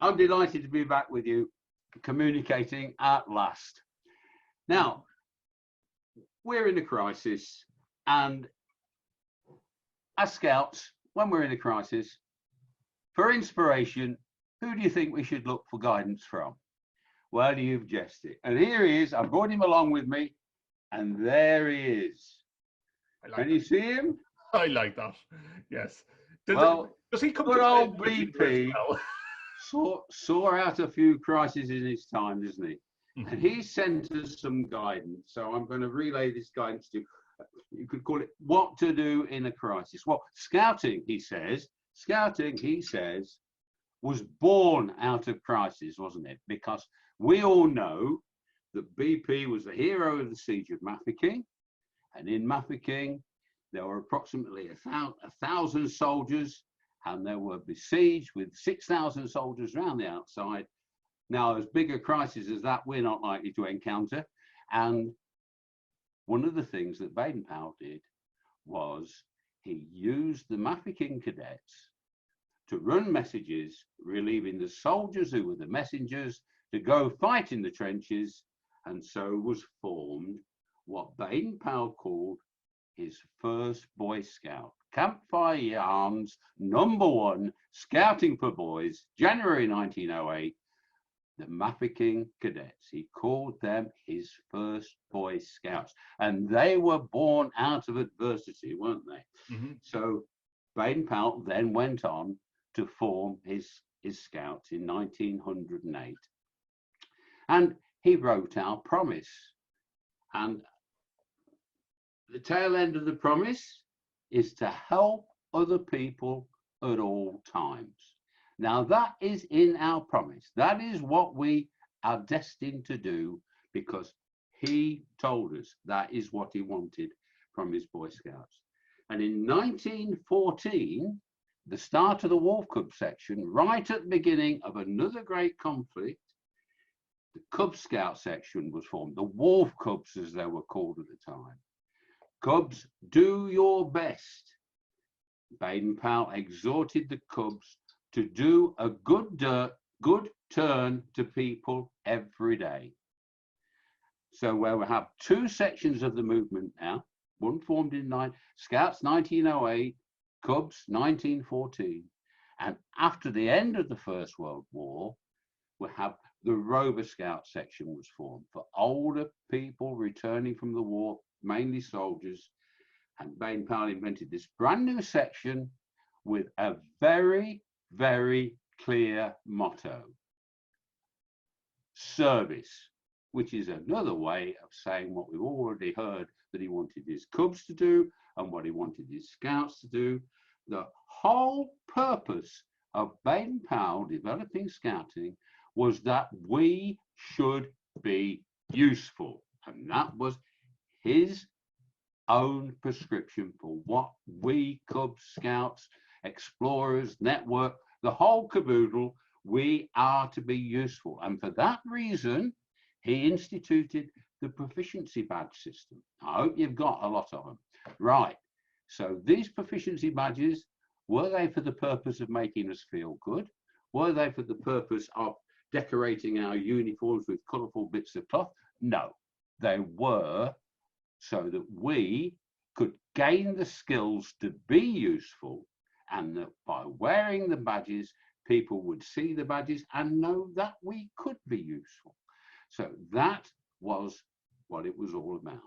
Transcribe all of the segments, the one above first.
I'm delighted to be back with you, communicating at last. Now, we're in a crisis, and as scouts, when we're in a crisis, for inspiration, who do you think we should look for guidance from? Well, you've guessed it. And here he is. I've brought him along with me, and there he is. Can you see him? I like that. Yes. Does he come good to old BP well? saw out a few crises in his time, doesn't he? Mm-hmm. And he sent us some guidance. So I'm going to relay this guidance to you. You could call it what to do in a crisis. Well, scouting, he says, was born out of crisis, wasn't it? Because we all know that BP was the hero of the siege of Mafeking. And in Mafeking, there were approximately 1,000 soldiers, and they were besieged with 6,000 soldiers around the outside. Now, as big a crisis as that, we're not likely to encounter. And one of the things that Baden-Powell did was he used the Mafeking cadets to run messages, relieving the soldiers who were the messengers to go fight in the trenches. And so was formed what Baden-Powell called his first Boy Scout. Campfire Yarns #1, Scouting for Boys, January 1908, the Mafeking cadets. He called them his first Boy Scouts. And they were born out of adversity, weren't they? Mm-hmm. So Baden-Powell then went on to form his scouts in 1908. And he wrote our promise. And the tail end of the promise is to help other people at all times. Now that is in our promise. That is what we are destined to do, because he told us that is what he wanted from his Boy Scouts. And in 1914, the start of the Wolf Cub section, right at the beginning of another great conflict, the Cub Scout section was formed, the Wolf Cubs as they were called at the time. Cubs, do your best. Baden-Powell exhorted the Cubs to do a good turn to people every day. So where we have two sections of the movement now, one formed in Scouts 1908, Cubs 1914, and after the end of the First World War, we have the Rover Scout section was formed for older people returning from the war, mainly soldiers. And Baden-Powell invented this brand new section with a very, very clear motto: service, which is another way of saying what we've already heard that he wanted his Cubs to do and what he wanted his Scouts to do. The whole purpose of Baden-Powell developing scouting was that we should be useful. And that was his own prescription for what we Cub Scouts, explorers, network, the whole caboodle, we are to be useful. And for that reason, he instituted the proficiency badge system. I hope you've got a lot of them. Right. So these proficiency badges, were they for the purpose of making us feel good? Were they for the purpose of decorating our uniforms with colourful bits of cloth? No, they were so that we could gain the skills to be useful, and that by wearing the badges, people would see the badges and know that we could be useful. So that was what it was all about.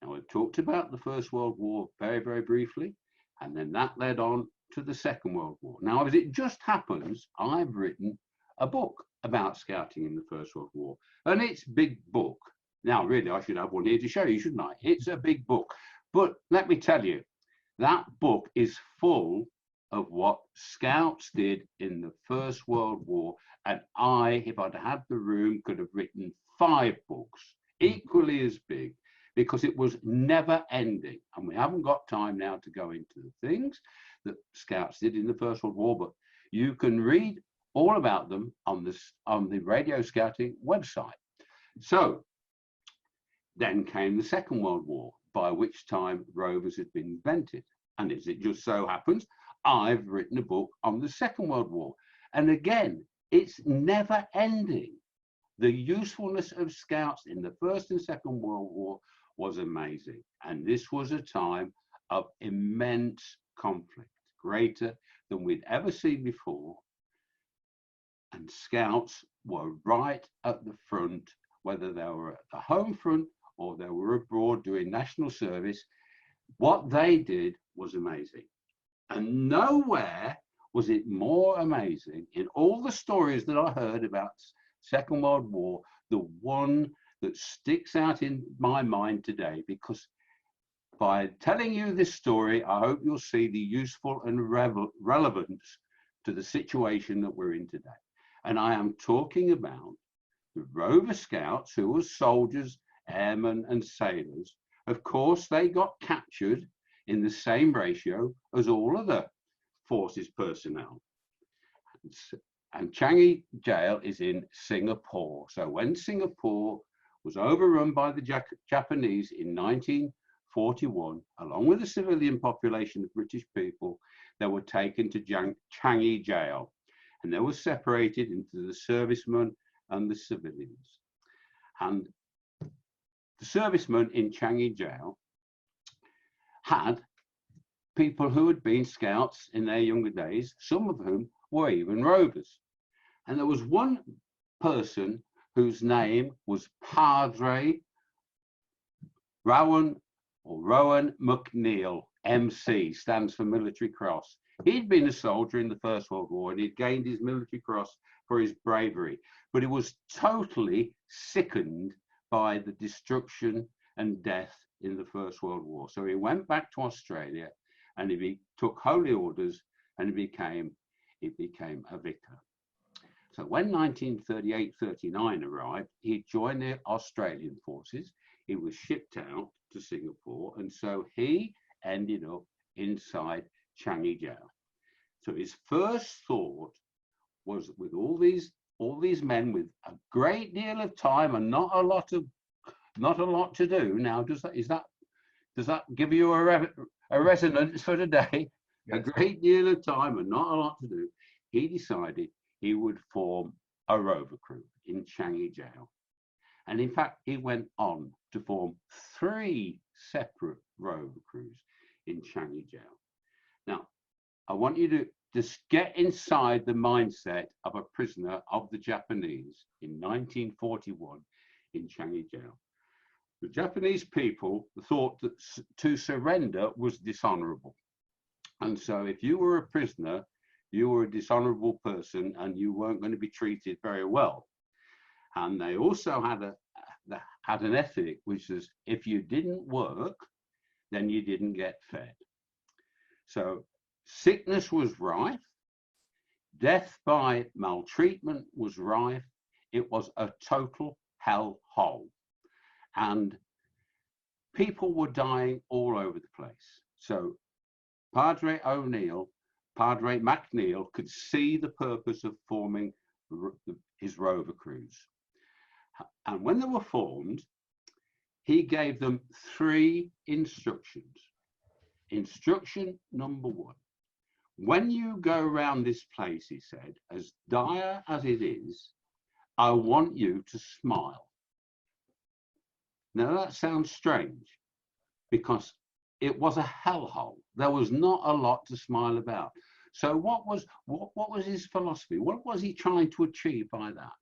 Now, we've talked about the First World War very, very briefly, and then that led on to the Second World War. Now, as it just happens, I've written a book about scouting in the First World War, and it's a big book. Now, really, I should have one here to show you, shouldn't I? It's a big book. But let me tell you, that book is full of what scouts did in the First World War. And I, if I'd had the room, could have written 5 books, equally as big, because it was never ending. And we haven't got time now to go into the things that scouts did in the First World War, but you can read all about them on the Radio Scouting website. So then came the Second World War, by which time rovers had been invented. And as it just so happens, I've written a book on the Second World War. And again, It's never ending. The usefulness of scouts in the First and Second World War was amazing. And this was a time of immense conflict, greater than we'd ever seen before. And scouts were right at the front, whether they were at the home front or they were abroad doing national service. What they did was amazing. And nowhere was it more amazing in all the stories that I heard about Second World War, the one that sticks out in my mind today, because by telling you this story, I hope you'll see the useful and relevance to the situation that we're in today. And I am talking about the Rover Scouts, who were soldiers, airmen and sailors. Of course, they got captured in the same ratio as all other forces personnel. And Changi Jail is in Singapore. So when Singapore was overrun by the Japanese in 1941, along with the civilian population of British people, they were taken to Changi Jail. And they were separated into the servicemen and the civilians. And the servicemen in Changi Jail had people who had been scouts in their younger days, some of whom were even rovers. And there was one person whose name was Padre Rowan McNeil, MC, stands for Military Cross. He'd been a soldier in the First World War and he'd gained his military cross for his bravery, but he was totally sickened by the destruction and death in the First World War. So he went back to Australia and he took holy orders and he became a vicar. So when 1938-39 arrived, he joined the Australian forces. He was shipped out to Singapore, and so he ended up inside Changi Jail. So his first thought was, with all these men with a great deal of time and not a lot to do. Now, does that give you a resonance for today? Yes. A great deal of time and not a lot to do. He decided he would form a rover crew in Changi Jail. And in fact, he went on to form 3 separate rover crews in Changi Jail. Now, I want you to just get inside the mindset of a prisoner of the Japanese in 1941 in Changi Jail. The Japanese people thought that to surrender was dishonorable. And so if you were a prisoner, you were a dishonorable person and you weren't going to be treated very well. And they also had an ethic, which is if you didn't work, then you didn't get fed. So sickness was rife, death by maltreatment was rife. It was a total hellhole. And people were dying all over the place. So Padre McNeil could see the purpose of forming his rover crews. And when they were formed, he gave them 3 instructions. Instruction number 1, when you go around this place, he said, as dire as it is, I want you to smile. Now that sounds strange because it was a hellhole. There was not a lot to smile about. So what was his philosophy? What was he trying to achieve by that?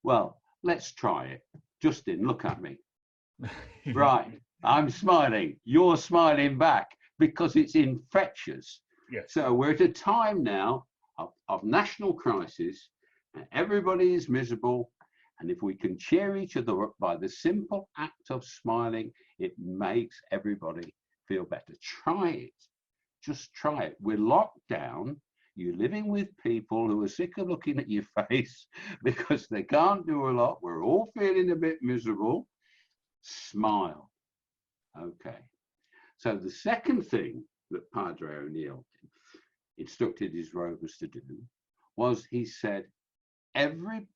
Well, let's try it. Justin, look at me. Right, I'm smiling. You're smiling back because it's infectious. Yes. So we're at a time now of national crisis. And everybody is miserable. And if we can cheer each other up by the simple act of smiling, it makes everybody feel better. Try it. Just try it. We're locked down. You're living with people who are sick of looking at your face because they can't do a lot. We're all feeling a bit miserable. Smile. Okay. So the second thing that Padre O'Neill instructed his rovers to do was, he said, every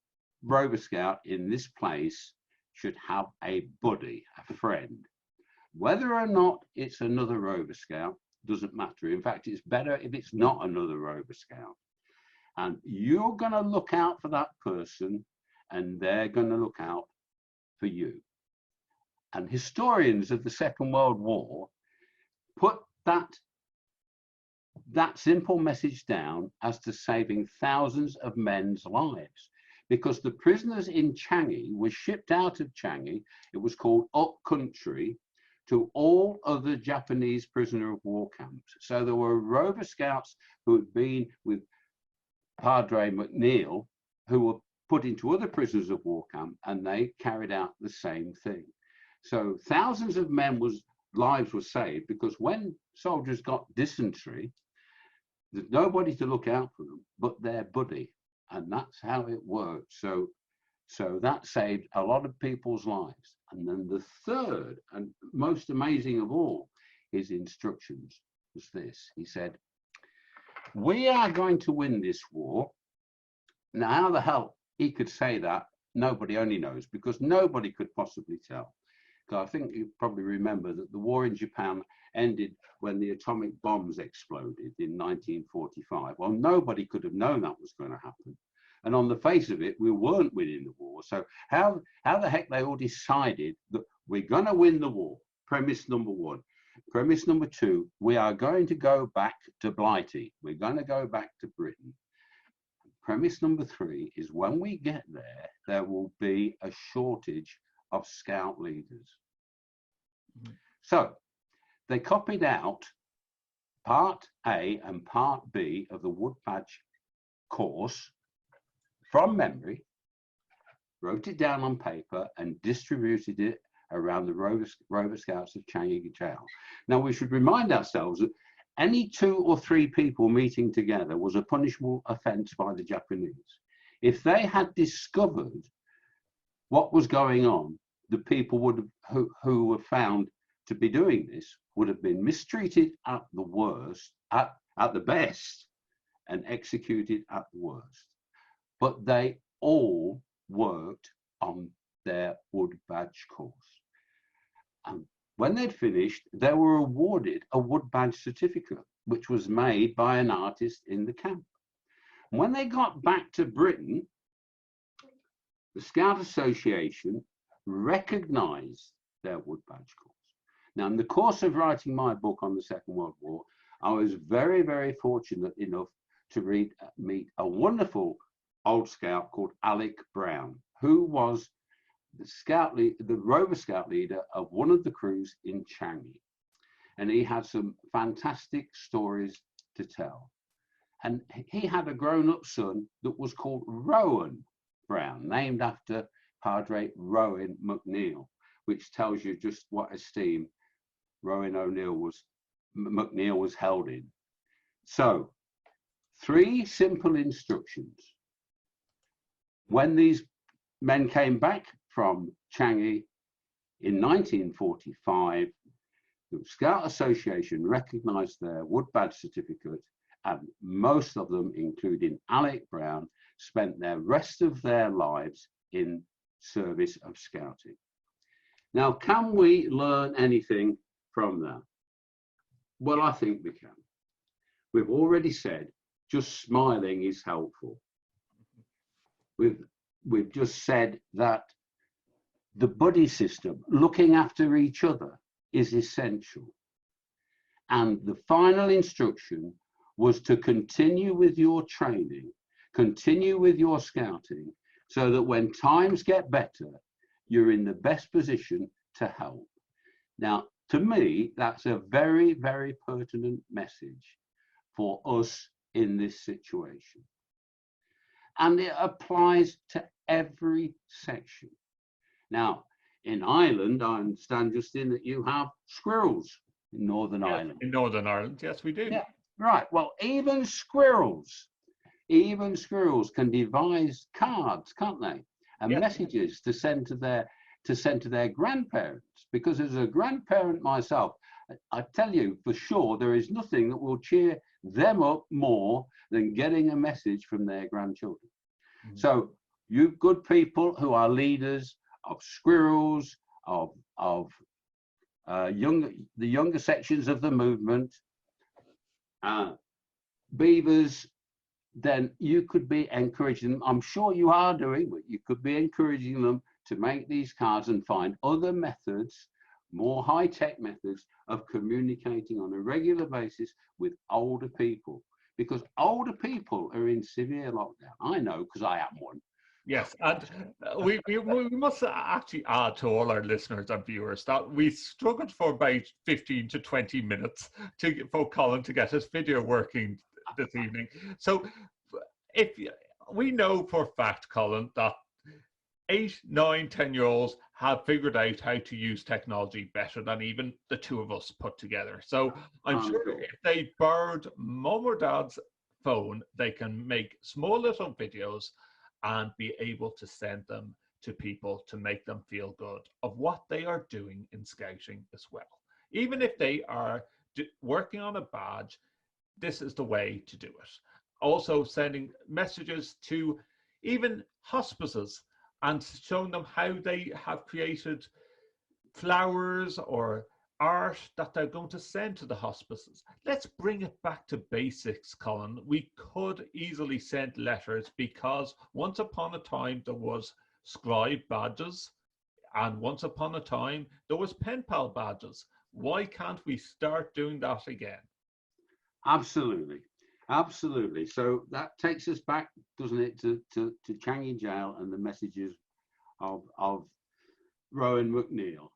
Rover Scout in this place should have a buddy, a friend. Whether or not it's another Rover Scout doesn't matter. In fact, it's better if it's not another Rover Scout. And you're going to look out for that person, and they're going to look out for you. And historians of the Second World War put that simple message down as to saving thousands of men's lives, because the prisoners in Changi were shipped out of Changi. It was called up country to all other Japanese prisoner of war camps. So there were Rover Scouts who had been with Padre McNeil, who were put into other prisoners of war camp, and they carried out the same thing. So thousands of men lives were saved, because when soldiers got dysentery, there's nobody to look out for them but their buddy, and that's how it worked. So that saved a lot of people's lives. And then the third and most amazing of all his instructions was this. He said, we are going to win this war. Now, how the hell he could say that, nobody only knows, because nobody could possibly tell. I think you probably remember that the war in Japan ended when the atomic bombs exploded in 1945. Well, nobody could have known that was going to happen. And on the face of it, we weren't winning the war. So how the heck they all decided that we're going to win the war? Premise number one. Premise number two, we are going to go back to Blighty. We're going to go back to Britain. Premise number three is when we get there, there will be a shortage of scout leaders. So they copied out part A and part B of the Wood Badge course from memory, wrote it down on paper, and distributed it around the Rover Scouts of Changi Jail. Now, we should remind ourselves that any 2 or 3 people meeting together was a punishable offence by the Japanese. If they had discovered what was going on, the people would have, who were found to be doing this would have been mistreated at the worst, at the best, and executed at the worst. But they all worked on their Wood Badge course. And when they'd finished, they were awarded a Wood Badge certificate, which was made by an artist in the camp. And when they got back to Britain, the Scout Association recognized their Wood Badge course. Now, in the course of writing my book on the Second World War, I was very, very fortunate enough to meet a wonderful old scout called Alec Brown, who was the Rover Scout leader of one of the crews in Changi. And he had some fantastic stories to tell. And he had a grown-up son that was called Rowan Brown, named after Padre Rowan McNeil, which tells you just what esteem McNeil was held in. So, 3 simple instructions. When these men came back from Changi in 1945, the Scout Association recognized their Wood Badge certificate, and most of them, including Alec Brown, spent the rest of their lives in service of scouting. Now, can we learn anything from that? Well, I think we can. We've already said just smiling is helpful. We've just said that the buddy system, looking after each other, is essential. And the final instruction was to continue with your training, continue with your scouting, so that when times get better, you're in the best position to help. Now, to me, that's a very, very pertinent message for us in this situation. And it applies to every section. Now, in Ireland, I understand, Justin, that you have squirrels in Northern Ireland. In Northern Ireland, yes, we do. Yeah, right. Well, even squirrels can devise cards, can't they? And messages to send to their grandparents. Because as a grandparent myself, I tell you for sure, there is nothing that will cheer them up more than getting a message from their grandchildren. Mm-hmm. So you good people who are leaders of squirrels, of the younger sections of the movement, beavers, then you could be encouraging them. I'm sure you are doing, but you could be encouraging them to make these cards and find other methods, more high-tech methods of communicating on a regular basis with older people, because older people are in severe lockdown. I know, because I am one. Yes, and we must actually add to all our listeners and viewers that we struggled for about 15 to 20 minutes for Colin to get his video working this evening. So if we know for a fact, Colin, that 8, 9, 10-year-olds have figured out how to use technology better than even the two of us put together. So I'm sure if they borrowed mom or dad's phone, they can make small little videos and be able to send them to people to make them feel good of what they are doing in scouting as well. Even if they are working on a badge, this is the way to do it. Also sending messages to even hospices and showing them how they have created flowers or art that they're going to send to the hospices. Let's bring it back to basics, Colin. We could easily send letters, because once upon a time there was scribe badges, and once upon a time there was pen pal badges. Why can't we start doing that again? Absolutely. Absolutely. So that takes us back, doesn't it, to Changi Jail and the messages of Rowan McNeil.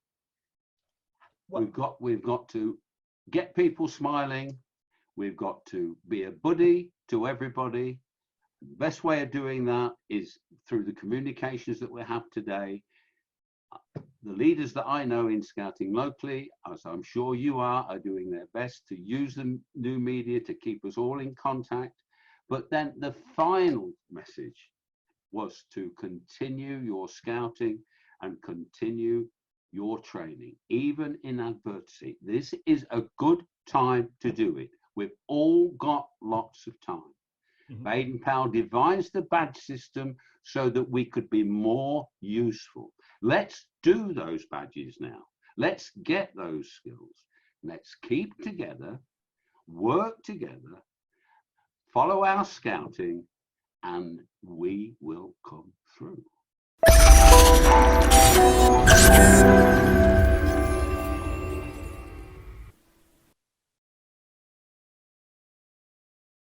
We've got to get people smiling. We've got to be a buddy to everybody. The best way of doing that is through the communications that we have today. The leaders that I know in scouting locally, as I'm sure you are doing their best to use the new media to keep us all in contact. But then the final message was to continue your scouting and continue your training, even in adversity. This is a good time to do it. We've all got lots of time. Baden-Powell devised the badge system so that we could be more useful. Let's do those badges now. Let's get those skills. Let's keep together, work together, follow our scouting, and we will come through.